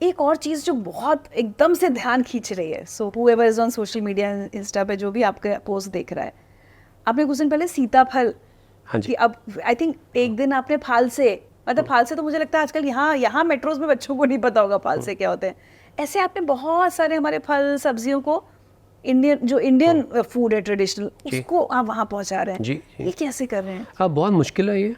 एक और चीज़ जो बहुत एकदम से ध्यान खींच रही है, so whoever is on social media, insta पे जो भी आपके पोस्ट देख रहा है, आपने कुछ दिन पहले सीताफल, हाँ जी, कि अब आई थिंक एक दिन आपने फाल से, मतलब फाल से तो मुझे लगता है आजकल यहाँ मेट्रोज में बच्चों को नहीं पता होगा फाल से क्या होते हैं, ऐसे आपने बहुत सारे हमारे फल सब्जियों को इंडियन फूड है ट्रेडिशनल, उसको आप वहाँ पहुँचा रहे हैं। जी, जी। ये कैसे कर रहे हैं? अब बहुत मुश्किल है ये,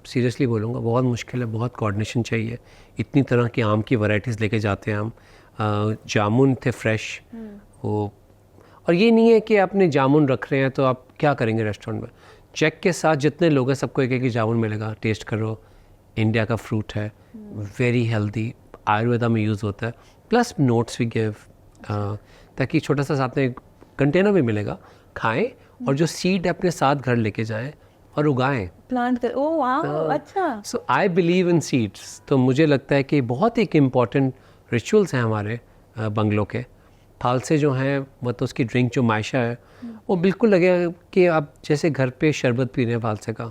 सीरियसली बोलूँगा, बहुत मुश्किल है, बहुत कोऑर्डिनेशन चाहिए। इतनी तरह की आम की वैरायटीज़ लेके जाते हैं हम। जामुन थे फ्रेश, वो, और ये नहीं है कि आपने जामुन रख रहे हैं तो आप क्या करेंगे रेस्टोरेंट में, चेक के साथ जितने लोग हैं सबको एक एक जामुन मिलेगा, टेस्ट करो, इंडिया का फ्रूट है, वेरी हेल्दी, आयुर्वेदा में यूज़ होता है, प्लस नोट्स वी गिव, ताकि छोटा सा साथ में कंटेनर भी मिलेगा, खाएं और जो सीड अपने साथ घर लेके जाएं और उगाएं, प्लांट कर, ओ वाह, अच्छा। सो आई बिलीव इन सीड्स। तो मुझे लगता है कि बहुत एक इम्पॉर्टेंट रिचुअल्स हैं हमारे बंगलों के। फालसे जो हैं, मतलब उसकी ड्रिंक जो मायशा है, वो बिल्कुल लगेगा कि आप जैसे घर पे शरबत पी रहे हैं फालसे का,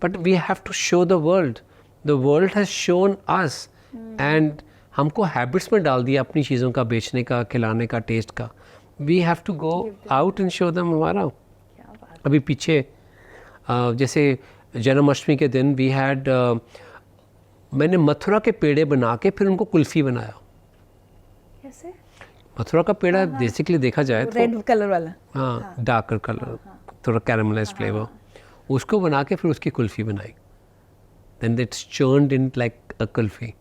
but we have to show the world has shown us, and हमको हैबिट्स में डाल दिया अपनी चीज़ों का बेचने का, खिलाने का, टेस्ट का। We have to go out and show them हमारा। अभी पीछे जैसे जन्माष्टमी के दिन वी हैड, मैंने मथुरा के पेड़े बना के फिर उनको कुल्फ़ी बनाया। कैसे? मथुरा का पेड़ा बेसिकली देखा जाए तो रेड कलर वाला, हाँ, डार्कर कलर, थोड़ा कैरामलाइज्ड फ्लेवर, उसको बना के फिर उसकी कुल्फ़ी बनाई, then it's churned in like a kulfi,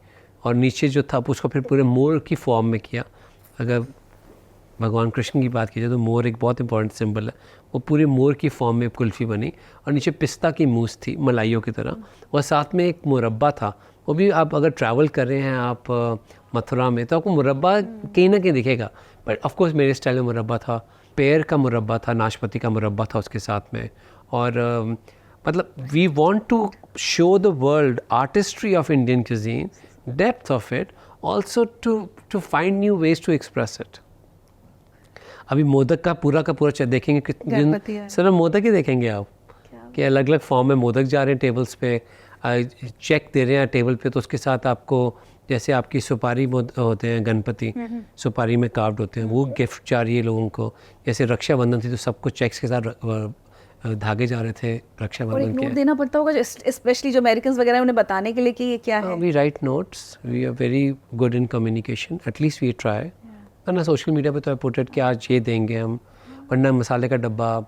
और नीचे जो था उसको फिर पूरे मोर की फॉर्म में किया। अगर भगवान कृष्ण की बात की जाए तो मोर एक बहुत इंपॉर्टेंट सिंबल है, वो पूरे मोर की फॉर्म में कुल्फ़ी बनी, और नीचे पिस्ता की मूस थी मलाइयों की तरह, और साथ में एक मुरब्बा था। वो भी आप अगर ट्रैवल कर रहे हैं आप मथुरा में, तो आपको मुरब्बा कहीं ना कहीं दिखेगा, बट ऑफ कोर्स मेरे स्टाइल में मुरब्बा था, पेड़ का मुरब्बा था, नाशपाती का मुरब्बा था उसके साथ में। और मतलब we want to show the world artistry of Indian cuisine, depth of it, also to find new ways to express it. अभी मोदक का पूरा देखेंगे कितने दिन, सर मोदक ही देखेंगे आप कि अलग अलग फॉर्म में मोदक जा रहे हैं टेबल्स पे, चेक दे रहे हैं टेबल पे, तो उसके साथ आपको जैसे आपकी सुपारी होते हैं गणपति, सुपारी में कार्व्ड होते हैं, वो गिफ्ट जा रही है लोगों को। जैसे रक्षाबंधन थी तो सबको चेक्स के साथ धागे जा रहे थे रक्षाबंधन के। नोट देना पड़ता होगा स्पेशली जो अमेरिकन वगैरह उन्हें बताने के लिए कि ये क्या है। We write notes, we are very good in communication, at least we try. वरना सोशल मीडिया पे तो आई पुट इट कि आज ये देंगे हम, वरना मसाले का डब्बा।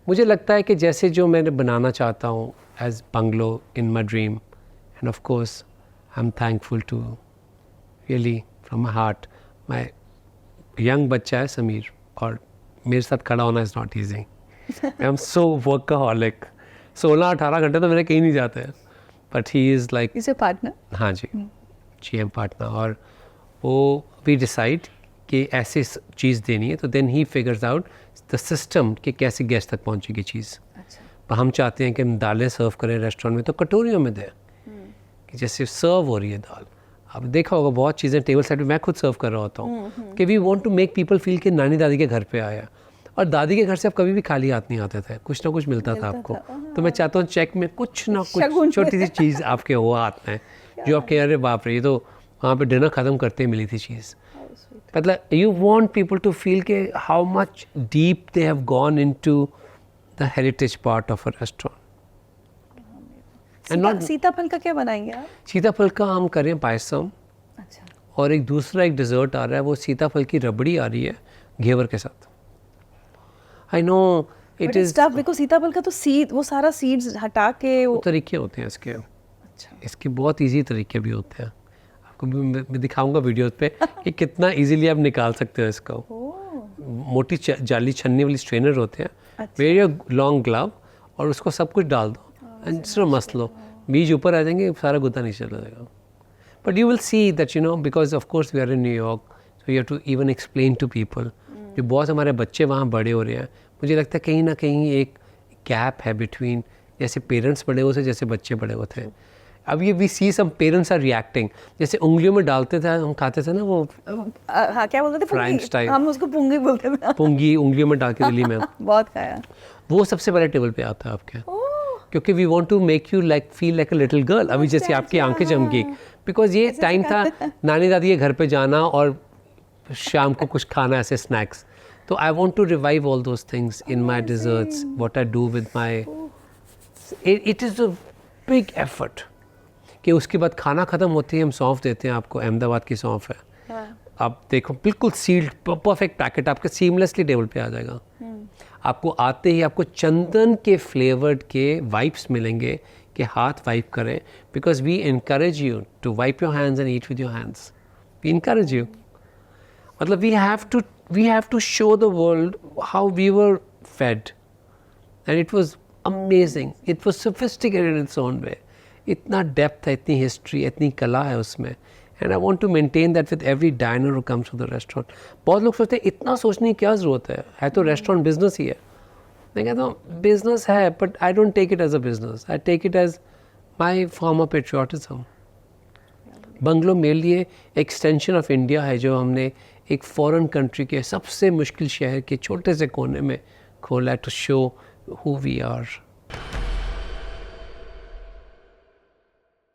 मुझे लगता है कि जैसे जो मैं बनाना चाहता हूँ as Bungalow in my dream, and of course I am thankful to really from my heart, my young बच्चा है समीर, और मेरे साथ खड़ा होना is not easy. I am so workaholic, 16-18 घंटे तो मेरे कहीं नहीं जाते हैं, but he is like, is a partner. हाँ जी, GM पार्टनर। और वो वी डिसाइड कि ऐसी चीज़ देनी है, तो then he figures out the system कि कैसे गेस्ट तक पहुंचेगी चीज़। अच्छा। पर हम चाहते हैं कि हम दालें सर्व करें रेस्टोरेंट में तो कटोरियों में दें, कि जैसे सर्व हो रही है दाल। आप देखा होगा बहुत चीज़ें टेबल साइड पे मैं खुद सर्व कर रहा होता हूँ कि we want to make people feel कि नानी दादी के घर पे आया, और दादी के घर से आप कभी भी खाली हाथ नहीं आते थे, कुछ ना कुछ मिलता था आपको। तो मैं चाहता हूँ चेक में कुछ ना कुछ छोटी सी चीज़ आपके हो हाथ में, जो आपके अरे बाप रे, ये तो वहाँ पे डिनर ख़त्म करते मिली थी चीज़। मतलब you want people to feel के how much deep they have gone into the heritage part of a restaurant. सीताफल का क्या बनाएंगे आप? सीताफल का हम करें पायसम। अच्छा। और एक दूसरा एक डिज़र्ट आ रहा है, वो सीताफल की रबड़ी आ रही है घेवर के साथ। I know it is tough, because सीताफल का तो सीड, वो सारा सीड्स हटा के वो तरीके होते हैं इसके। अच्छा। इसके बहुत इजी तरीके भी होते हैं, आपको मैं दिखाऊंगा वीडियोस पे कि कितना इजीली आप निकाल सकते हो इसको। मोटी जाली छन्नी वाली स्ट्रेनर होते हैं, वेरी लॉन्ग ग्लव, और उसको सब कुछ डाल दो एंड सिर्फ मस्त लो, बीज ऊपर आ जाएंगे, सारा गुद्दा नीचे चला जाएगा। But you will see that you know, because of course we are in New York, so you have to even explain to people. जो बहुत हमारे बच्चे वहाँ बड़े हो रहे हैं, मुझे लगता है कहीं ना कहीं एक गैप है बिटवीन जैसे पेरेंट्स बड़े होते जैसे बच्चे बड़े होते हैं। अब ये we see some parents are reacting, जैसे उंगलियों में डालते थे हम खाते थे ना वो, हाँ क्या बोलते थे, फ्राइंग स्टाइल, हम उसको पुंगी बोलते थे। पुंगी उंगलियों में डाल के दिल्ली में बहुत खाया। वो सबसे पहले टेबल पे आता है आपके। क्योंकि we want to make you like feel like a little girl. अभी जैसे आपकी आंखें चमकी, बिकॉज ये टाइम था नानी दादी के घर पे जाना और शाम को कुछ खाना, ऐसे स्नैक्स. तो I want to revive all those things in my desserts, what I do with my. It is a big effort कि उसके बाद खाना ख़त्म होती है, हम सौंफ देते हैं आपको, अहमदाबाद की सौंफ है. आप देखो बिल्कुल सील्ड परफेक्ट पैकेट आपके सीमलेसली टेबल पे आ जाएगा. आपको आते ही आपको चंदन के फ्लेवर्ड के वाइप्स मिलेंगे कि हाथ वाइप करें, because we encourage you to wipe your hands and eat with your hands. We encourage you. मतलब we have to show the world how we were fed, and it was amazing. It was sophisticated in its own way. इतना depth है, इतनी history, इतनी कला है उसमें. And I want to maintain that with every diner who comes to the restaurant. बहुत लोग सोचते हैं इतना सोचने की क्या ज़रूरत है तो रेस्टोरेंट बिजनेस ही है. मैं कहता हूँ बिजनेस है, but I don't take it as a business, I take it as my form of patriotism. Bungalow मेरे लिए एक्सटेंशन ऑफ इंडिया है, जो हमने एक फॉरेन कंट्री के सबसे मुश्किल शहर के छोटे से कोने में खोला है, to show who we are.